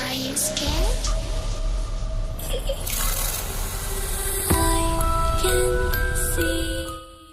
Are you scared?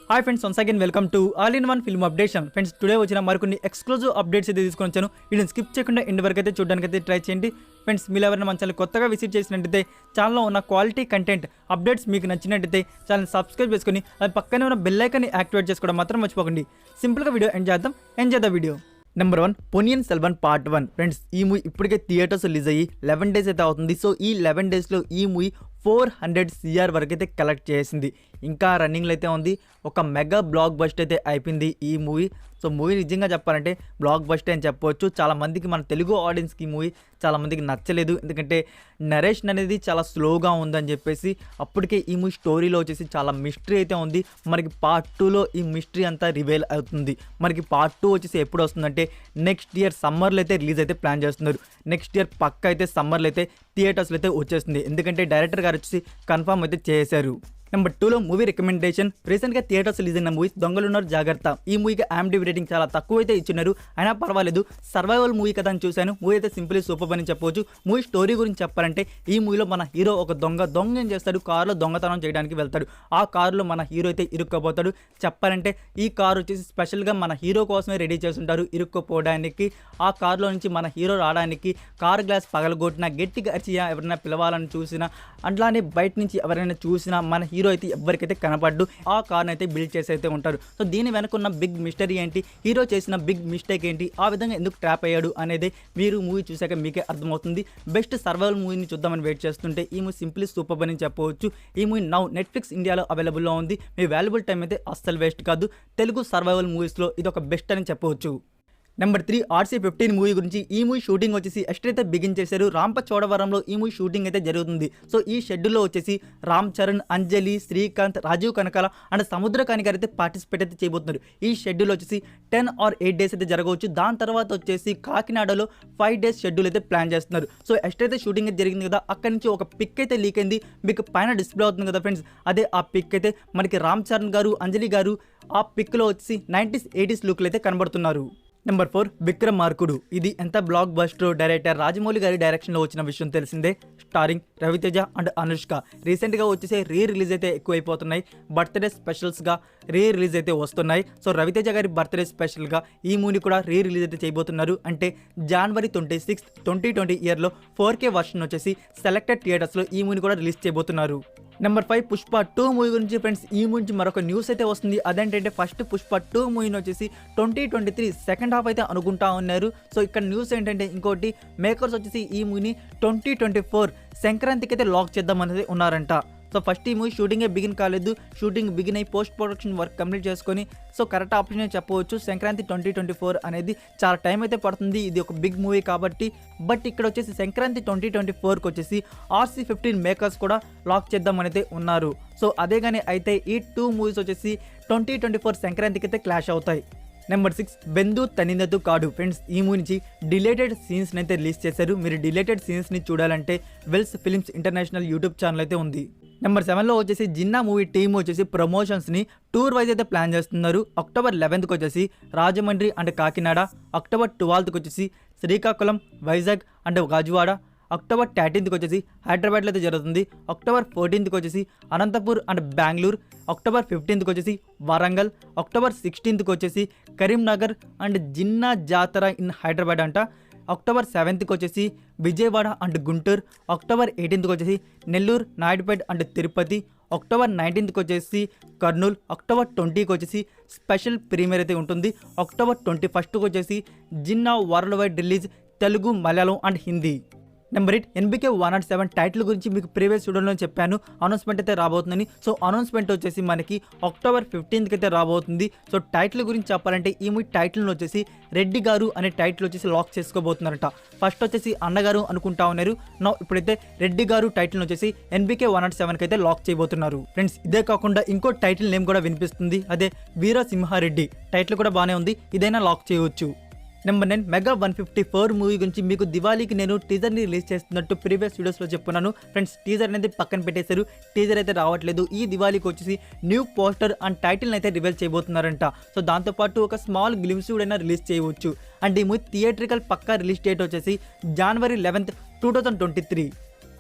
Hi friends, once again welcome to all in one film updation. Friends, today వచ్చిన మరికొన్ని exclusive updates అయితే తీసుకొని వచ్చాను. వీళ్ళని స్కిప్ చేయకుండా ఎండ్ వరకు అయితే చూడడానికి అయితే ట్రై చేయండి. ఫ్రెండ్స్, మీరు ఎవరైనా మన ఛానల్ కొత్తగా విజిట్ చేసినట్టయితే ఛానల్లో ఉన్న క్వాలిటీ కంటెంట్ అప్డేట్స్ మీకు నచ్చినట్టయితే ఛానల్ సబ్స్క్రైబ్ చేసుకుని అది పక్కనే ఉన్న బెల్ ఐకాన్ని యాక్టివేట్ చేసుకోవడం మాత్రం మర్చిపోకండి. సింపుల్గా video enjoy the video. Number 1, Ponniyin Selvan part 1. Friends, ఈ మూవీ ఇప్పటికే థియేటర్స్ రిలీజ్ అయ్యి 11 డేస్ అయితే అవుతుంది. సో ఈ 11 డేస్లో ఈ మూవీ 400 CR వరకు అయితే కలెక్ట్ చేసింది. ఇంకా రన్నింగ్లో అయితే ఉంది. ఒక మెగా బ్లాక్ బస్టర్ అయితే అయిపోయింది ఈ మూవీ. సో మూవీ నిజంగా చెప్పాలంటే బ్లాక్ బస్టర్ అని చెప్పవచ్చు. చాలామందికి, మన తెలుగు ఆడియన్స్కి ఈ మూవీ చాలామందికి నచ్చలేదు. ఎందుకంటే నరేషన్ అనేది చాలా స్లోగా ఉందని చెప్పేసి, అప్పటికే ఈ మూవీ స్టోరీలో వచ్చేసి చాలా మిస్టరీ అయితే ఉంది. మనకి పార్ట్ 2లో ఈ మిస్టరీ అంతా రివీల్ అవుతుంది. మనకి పార్ట్ 2 వచ్చేసి ఎప్పుడు వస్తుందంటే నెక్స్ట్ ఇయర్ సమ్మర్లో అయితే రిలీజ్ అయితే ప్లాన్ చేస్తున్నారు. నెక్స్ట్ ఇయర్ పక్క అయితే సమ్మర్లో అయితే థియేటర్స్లో అయితే వచ్చేస్తుంది. ఎందుకంటే డైరెక్టర్ గారు వచ్చేసి కన్ఫర్మ్ అయితే చేశారు. నెంబర్ 2లో మూవీ రికమెండేషన్. రీసెంట్గా థియేటర్స్ రిలీజ్ అయిన మూవీస్ దొంగలున్నారు జాగ్రత్త. ఈ మూవీకి IMDb రేటింగ్ చాలా తక్కువ అయితే ఇచ్చినారు. అయినా పర్వాలేదు, సర్వైవల్ మూవీ కదా అని చూశాను. మూవీ అయితే సింపుల్లీ సూపర్ అని చెప్పవచ్చు. మూవీ స్టోరీ గురించి చెప్పాలంటే, ఈ మూవీలో మన హీరో ఒక దొంగ ఏం చేస్తాడు, కారులో దొంగతనం చేయడానికి వెళ్తాడు. ఆ కారులో మన హీరో అయితే ఇరుక్కోపోతాడు. చెప్పాలంటే ఈ కారు వచ్చేసి స్పెషల్గా మన హీరో కోసమే రెడీ చేస్తుంటారు ఇరుక్కుపోవడానికి. ఆ కారులో నుంచి మన హీరో రావడానికి కార్ గ్లాస్ పగలగొట్టినా, గట్టిగా అరిచినా, ఎవరైనా పిలవాలని చూసినా, అట్లానే బయట నుంచి ఎవరైనా చూసినా మన హీరో అయితే ఎవరికైతే కనపడ్డు ఆ కార్ని అయితే బిల్డ్ చేసి అయితే ఉంటారు. సో దీని వెనుకున్న బిగ్ మిస్టరీ ఏంటి, హీరో చేసిన బిగ్ మిస్టేక్ ఏంటి, ఆ విధంగా ఎందుకు ట్రాప్ అయ్యాడు అనేది మీరు మూవీ చూసాక మీకే అర్థమవుతుంది. బెస్ట్ సర్వైవల్ మూవీని చూద్దామని వెయిట్ చేస్తుంటే ఈ మూవీ సింప్లీ సూపర్ అని చెప్పవచ్చు. ఈ మూవీ నౌ నెట్ఫ్లిక్స్ ఇండియాలో అవైలబుల్లో ఉంది. మీ వాల్యుబుల్ టైం అయితే అస్సలు వేస్ట్ కాదు. తెలుగు సర్వైవల్ మూవీస్లో ఇది ఒక బెస్ట్ అని చెప్పవచ్చు. నెంబర్ 3, RC-15 మూవీ గురించి. ఈ మూవీ షూటింగ్ వచ్చేసి ఎస్టైతే బిగిన్ చేశారు. రాంపచోడవరంలో ఈ మూవీ షూటింగ్ అయితే జరుగుతుంది. సో ఈ షెడ్యూల్లో వచ్చేసి రామ్ చరణ్, అంజలి, శ్రీకాంత్, రాజీవ్ కనకాల అండ్ సముద్రకాని గారు అయితే పార్టిసిపేట్ అయితే చేయబోతున్నారు. ఈ షెడ్యూల్ వచ్చేసి 10 or 8 డేస్ అయితే జరగవచ్చు. దాని తర్వాత వచ్చేసి కాకినాడలో 5 డేస్ షెడ్యూల్ అయితే ప్లాన్ చేస్తున్నారు. సో ఎస్టైతే షూటింగ్ అయితే జరిగింది కదా, అక్కడి నుంచి ఒక పిక్ అయితే లీక్ అయింది. మీకు పైన డిస్ప్లే అవుతుంది కదా ఫ్రెండ్స్, అదే ఆ పిక్ అయితే మనకి రామ్ చరణ్ గారు, అంజలి గారు ఆ పిక్లో వచ్చేసి 90s 80s లుక్లు అయితే కనబడుతున్నారు. నెంబర్ 4, విక్రమార్కుడు. ఇది ఎంత బ్లాక్ బస్టర్. డైరెక్టర్ రాజమౌళి గారి డైరెక్షన్లో వచ్చిన విషయం తెలిసిందే. Starring Raviteja and Anushka. రీసెంట్గా వచ్చేసి రిలీజ్ అయితే ఎక్కువైపోతున్నాయి. బర్త్డే స్పెషల్స్గా రిలీజ్ అయితే వస్తున్నాయి. సో రవితేజ గారి బర్త్డే స్పెషల్గా ఈ మూవీని కూడా రిలీజ్ అయితే చేయబోతున్నారు. అంటే January 26, 2020 ఇయర్లో 4K వర్షన్ వచ్చేసి సెలెక్టెడ్ థియేటర్స్లో ఈ మూవీని కూడా రిలీజ్ చేయబోతున్నారు. నెంబర్ 5, పుష్ప 2 మూవీ గురించి. ఫ్రెండ్స్, ఈ మూవీ నుంచి మరొక న్యూస్ అయితే వస్తుంది. అదేంటంటే ఫస్ట్ పుష్ప 2 మూవీని వచ్చేసి 2023 సెకండ్ హాఫ్ అయితే అనుకుంటా ఉన్నారు. సో ఇక్కడ న్యూస్ ఏంటంటే ఇంకోటి, మేకర్స్ వచ్చేసి ఈ మూవీని 2024 సంక్రాంతికి అయితే లాక్ చేద్దాం అనేది ఉన్నారంట. సో ఫస్ట్ ఈ మూవీ షూటింగే బిగిన్ కాలేదు. షూటింగ్ బిగిన్ అయ్యి పోస్ట్ ప్రొడక్షన్ వర్క్ కంప్లీట్ చేసుకొని, సో కరెక్ట్ ఆప్షన్ చెప్పవచ్చు. సంక్రాంతి 2024 అనేది చాలా టైం అయితే పడుతుంది. ఇది ఒక బిగ్ మూవీ కాబట్టి. బట్ ఇక్కడ వచ్చేసి సంక్రాంతి 2024కి వచ్చేసి RC-15 మేకర్స్ కూడా లాక్ చేద్దామని అయితే ఉన్నారు. సో అదే కానీ అయితే ఈ 2 మూవీస్ వచ్చేసి 2024 సంక్రాంతికి అయితే క్లాష్ అవుతాయి. నెంబర్ 6, బెందు తనిందతు కాడు. ఫ్రెండ్స్, ఈ మూవీ నుంచి డిలేటెడ్ సీన్స్ని అయితే రిలీజ్ చేశారు. మీరు డిలేటెడ్ సీన్స్ని చూడాలంటే wells films international YouTube channel అయితే ఉంది. నెంబర్ 7లో వచ్చేసి జిన్నా మూవీ టీమ్ వచ్చేసి ప్రమోషన్స్ని టూర్ వైజ్ అయితే ప్లాన్ చేస్తున్నారు. October 11th వచ్చేసి Rajahmundry and Kakinada, October 12th వచ్చేసి Srikakulam, Vizag and Gajuwada, October 13th వచ్చేసి హైదరాబాద్లో అయితే జరుగుతుంది. October 14th వచ్చేసి Anantapur and Bengaluru, October 15th వచ్చేసి వరంగల్, October 16th వచ్చేసి కరీంనగర్ అండ్ జిన్నా జాతర ఇన్ హైదరాబాద్ అంట. October 7th వచ్చేసి Vijayawada and Guntur, October 18th వచ్చేసి Nellore, Naidupeta and Tirupati, October 19th వచ్చేసి కర్నూలు, October 20th వచ్చేసి స్పెషల్ ప్రీమియర్ అయితే ఉంటుంది. October 21st వచ్చేసి Ginna world wide release Telugu, Malayalam and Hindi. Number 8, NBK 107 title గురించి మీకు ప్రీవియస్ వీడియోలో చెప్పాను. అనౌన్స్మెంట్ అయితే రాబోతుందని. సో అనౌన్స్మెంట్ వచ్చేసి మనకి October 15th అయితే రాబోతుంది. సో టైటిల్ గురించి చెప్పాలంటే ఈ మూవీ టైటిల్ని వచ్చేసి రెడ్డి గారు అనే టైటిల్ వచ్చేసి లాక్ చేసుకోబోతున్నారట. ఫస్ట్ వచ్చేసి అన్నగారు అనుకుంటా ఉన్నారు. ఇప్పుడైతే రెడ్డి గారు టైటిల్ వచ్చేసి NBK 107కి అయితే లాక్ చేయబోతున్నారు. ఫ్రెండ్స్, ఇదే కాకుండా ఇంకో టైటిల్ నేమ్ కూడా వినిపిస్తుంది. అదే వీరసింహారెడ్డి. టైటిల్ కూడా బాగానే ఉంది, ఇదైనా లాక్ చేయవచ్చు. నెంబర్ 9, మెగా 154 మూవీ గురించి. మీకు దివాళీకి నేను టీజర్ని రిలీజ్ చేస్తున్నట్టు ప్రీవియస్ వీడియోస్లో చెప్పున్నాను. ఫ్రెండ్స్, టీజర్ అనేది పక్కన పెట్టేశారు. టీజర్ అయితే రావట్లేదు. ఈ దివాళీకి వచ్చేసి న్యూ పోస్టర్ అండ్ టైటిల్ని అయితే రివీల్ చేయబోతున్నారంట. సో దాంతోపాటు ఒక స్మాల్ గ్లిమ్స్ కూడా రిలీజ్ చేయవచ్చు. అండ్ ఈ మూవీ థియేట్రికల్ పక్కా రిలీజ్ డేట్ వచ్చేసి January 11th, 2023.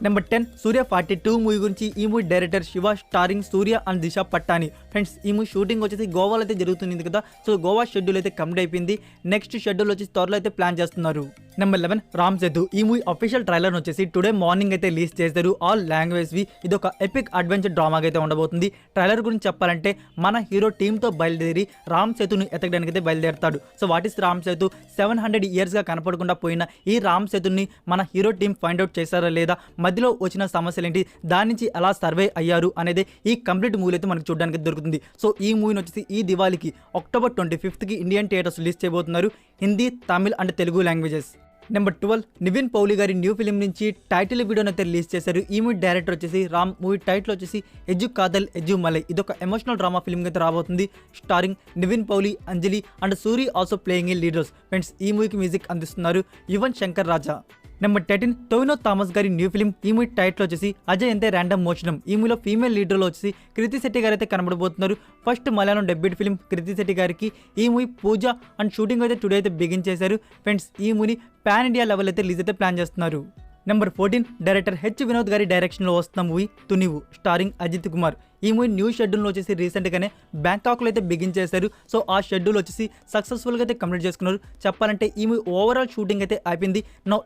Number 10 Suriya 42 movie గురించి. ఈ movie director Siva, starring Suriya and Disha Patani. Friends ఈ మూవీ షూటింగ్ వచ్చేసి గోవాలో అయితే జరుగుతుంది కదా, సో గోవా షెడ్యూల్ అయితే కంప్లీట్ అయిపోయింది. నెక్స్ట్ షెడ్యూల్ వచ్చేసి త్వరలో అయితే ప్లాన్ చేస్తున్నారు. నెంబర్ 11 రామ్ సేతు. ఈ మూవీ అఫీషియల్ ట్రైలర్ వచ్చేసి టుడే మార్నింగ్ అయితే రిలీజ్ చేశారు. ఆల్ లాంగ్వేజ్ వి. ఇది ఒక ఎపిక్ అడ్వెంచర్ డ్రామాగా అయితే ఉండబోతుంది. ట్రైలర్ గురించి చెప్పాలంటే మన హీరో టీంతో బయలుదేరి రామ్ సేతును ఎతకడానికి అయితే బయలుదేరతాడు. So what is Ram Setu? 700 years గా కనపడకుండా పోయిన ఈ రామ్ సేతుని మన హీరో టీం ఫైండ్ అవుట్ చేశారా లేదా, మధ్యలో వచ్చిన సమస్యలు ఏంటి, దాని నుంచి ఎలా సర్వే అయ్యారు అనేది ఈ కంప్లీట్ మూవీ అయితే మనకు చూడడానికి దొరుకుతుంది. సో ఈ మూవీని వచ్చేసి ఈ దివాళీకి October 25కి ఇండియన్ థియేటర్స్ రిలీజ్ చేయబోతున్నారు. Hindi, Tamil and Telugu languages. Number 12 Nivin Pauly గారి న్యూ ఫిలిం నుంచి టైటిల్ వీడియోని అయితే రిలీజ్ చేశారు. ఈ మూవీ డైరెక్టర్ వచ్చేసి రామ్. మూవీ టైటిల్ వచ్చేసి ఎజ్జు కాదల్ ఎజ్జు మలై. ఇది ఒక ఎమోషనల్ డ్రామా ఫిల్మ్ అయితే రాబోతుంది. Starring Nivin Pauli, Anjali and Suri also playing in leaders. Friends ఈ మూవీకి మ్యూజిక్ అందిస్తున్నారు యువన్ శంకర్ రాజా. నెంబర్ 13 టోవినో థామస్ గారి న్యూ ఫిలిం. ఈ మూవీ టైటిల్ వచ్చేసి అజయ్ ఎంతే ర్యాండమ్ మోషనం. ఈ మూవీలో ఫీమేల్ లీడర్లో వచ్చేసి కృతి శెట్టి గారు అయితే కనబడబోతున్నారు. ఫస్ట్ మలయాళం డెబ్యూట్ ఫిలిం కృతి శెట్టి గారికి. ఈ మూవీ పూజ అండ్ షూటింగ్ అయితే టుడే అయితే బిగిన్ చేశారు. ఫ్రెండ్స్ ఈ మూవీ పాన్ ఇండియా లెవెల్ అయితే రిలీజ్ అయితే ప్లాన్ చేస్తున్నారు. నెంబర్ 14 డైరెక్టర్ హెచ్ వినోద్ గారి డైరెక్షన్లో వస్తున్న మూవీ తునివు, స్టారింగ్ అజిత్ కుమార్. ఈ మూవీ న్యూ షెడ్యూల్ వచ్చేసి రీసెంట్గానే బ్యాంకాక్లో అయితే బిగిన్ చేశారు. సో ఆ షెడ్యూల్ వచ్చేసి సక్సెస్ఫుల్గా అయితే కంప్లీట్ చేసుకున్నారు. చెప్పాలంటే ఈ మూవీ ఓవరాల్ షూటింగ్ అయితే అయిపోయింది.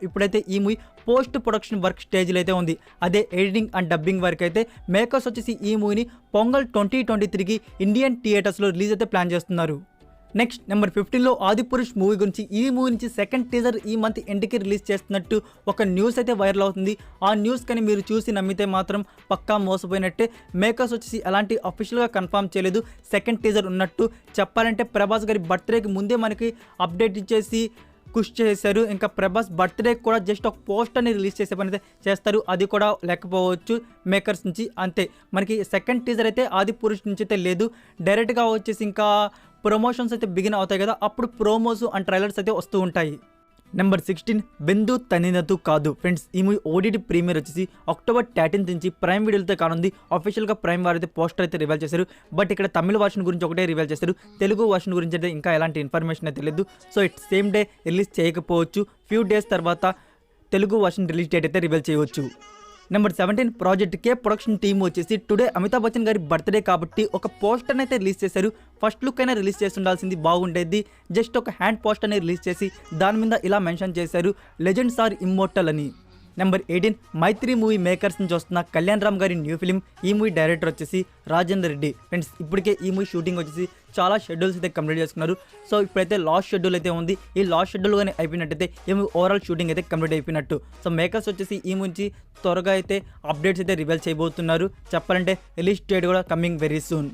ఇప్పుడైతే ఈ మూవీ పోస్ట్ ప్రొడక్షన్ వర్క్ స్టేజ్లో అయితే ఉంది. అదే ఎడిటింగ్ అండ్ డబ్బింగ్ వర్క్ అయితే మేకర్స్ వచ్చేసి ఈ మూవీని పొంగల్ 2023కి ఇండియన్ థియేటర్స్లో రిలీజ్ అయితే ప్లాన్ చేస్తున్నారు. నెక్స్ట్ నెంబర్ 15లో ఆదిపురుష్ మూవీ గురించి. ఈ మూవీ నుంచి సెకండ్ టీజర్ ఈ మంత్ ఎండ్కి రిలీజ్ చేస్తున్నట్టు ఒక న్యూస్ అయితే వైరల్ అవుతుంది. ఆ న్యూస్ కానీ మీరు చూసి నమ్మితే మాత్రం పక్కా మోసపోయినట్టే. మేకర్స్ వచ్చేసి ఎలాంటి అఫీషియల్గా కన్ఫర్మ్ చేయలేదు సెకండ్ టీజర్ ఉన్నట్టు. చెప్పాలంటే ప్రభాస్ గారి బర్త్డేకి ముందే మనకి అప్డేట్ ఇచ్చేసి కుష్ చేశారు. ఇంకా ప్రభాస్ బర్త్డే కూడా జస్ట్ ఒక పోస్టర్ని రిలీజ్ చేసే పని అయితే చేస్తారు. అది కూడా లేకపోవచ్చు మేకర్స్ నుంచి. అంతే, మనకి సెకండ్ టీజర్ అయితే ఆదిపురుష్ నుంచి అయితే లేదు. డైరెక్ట్గా వచ్చేసి ఇంకా ప్రమోషన్స్ అయితే బిగిన్ అవుతాయి కదా, అప్పుడు ప్రోమోస్ అండ్ ట్రైలర్స్ అయితే వస్తూ ఉంటాయి. నెంబర్ 16 బెందు తనినతు కాదు. ఫ్రెండ్స్ ఈ మూవీ ఓటీటీ ప్రీమియర్ వచ్చేసి October 13 నుంచి ప్రైమ్ వీడియోలతో కానుంది. అఫీషియల్గా ప్రైమ్ వారు అయితే పోస్టర్ అయితే రివీల్ చేశారు. బట్ ఇక్కడ తమిళ వర్షన్ గురించి ఒకటే రివీల్ చేశారు. తెలుగు వర్షన్ గురించి అయితే ఇంకా ఎలాంటి ఇన్ఫర్మేషన్ అయితే లేదు. So it's same day release చేయకపోవచ్చు. ఫ్యూ డేస్ తర్వాత తెలుగు వర్షన్ రిలీజ్ డేట్ అయితే రివీల్ చేయవచ్చు. నెంబర్ 17 ప్రాజెక్ట్ కే ప్రొడక్షన్ టీమ్ వచ్చేసి టుడే అమితాబ్ బచ్చన్ గారి బర్త్డే కాబట్టి ఒక పోస్టర్ అయితే రిలీజ్ చేశారు. ఫస్ట్ లుక్ అయినా రిలీజ్ చేసి ఉండాల్సింది, బాగుండేది. జస్ట్ ఒక హ్యాండ్ పోస్టర్ అనేది రిలీజ్ చేసి దాని మీద ఇలా మెన్షన్ చేశారు, లెజెండ్స్ ఆర్ ఇమ్మోర్టల్ అని. నెంబర్ 18 మైత్రి మూవీ మేకర్స్ నుంచి వస్తున్న కళ్యాణ్ రామ్ గారి న్యూ ఫిలిం. ఈ మూవీ డైరెక్టర్ వచ్చేసి రాజేందర్ రెడ్డి. ఫ్రెండ్స్ ఇప్పటికే ఈ మూవీ షూటింగ్ వచ్చేసి చాలా షెడ్యూల్స్ అయితే కంప్లీట్ చేసుకున్నారు. సో ఇప్పుడైతే లాస్ట్ షెడ్యూల్ అయితే ఉంది. ఈ లాస్ట్ షెడ్యూల్ కానీ అయిపోయినట్టయితే ఈ మూవీ ఓవరాల్ షూటింగ్ అయితే కంప్లీట్ అయిపోయినట్టు. సో మేకర్స్ వచ్చేసి ఈ నుంచి త్వరగా అయితే అప్డేట్స్ అయితే రివీల్ చేయబోతున్నారు. చెప్పాలంటే రిలీజ్ డేట్ కూడా coming very soon.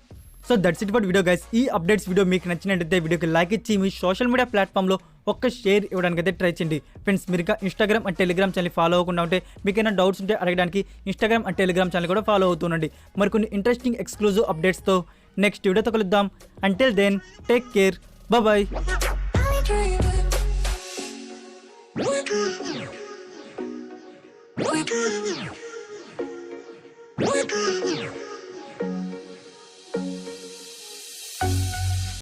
So that's it for video guys. ఈ అప్డేట్స్ వీడియో మీకు నచ్చినట్టయితే వీడియోకి లైక్ ఇచ్చి మీ సోషల్ మీడియా ప్లాట్ఫామ్లో ఒక్క షేర్ ఇవ్వడానికి అయితే ట్రై చేయండి. ఫ్రెండ్స్ మీరు Instagram and Telegram channel follow అవ్వకుండా ఉంటే మీకైనా డౌట్స్ ఉంటే అడగడానికి ఇన్స్టాగ్రామ్ అండ్ టెలిగ్రామ్ ఛానల్ కూడా ఫాలో అవుతుండండి. మరికొన్ని ఇంట్రెస్టింగ్ ఎక్స్క్లూజివ్ అప్డేట్స్తో నెక్స్ట్ వీడియోతో కలుద్దాం. Until then take care, bye. We're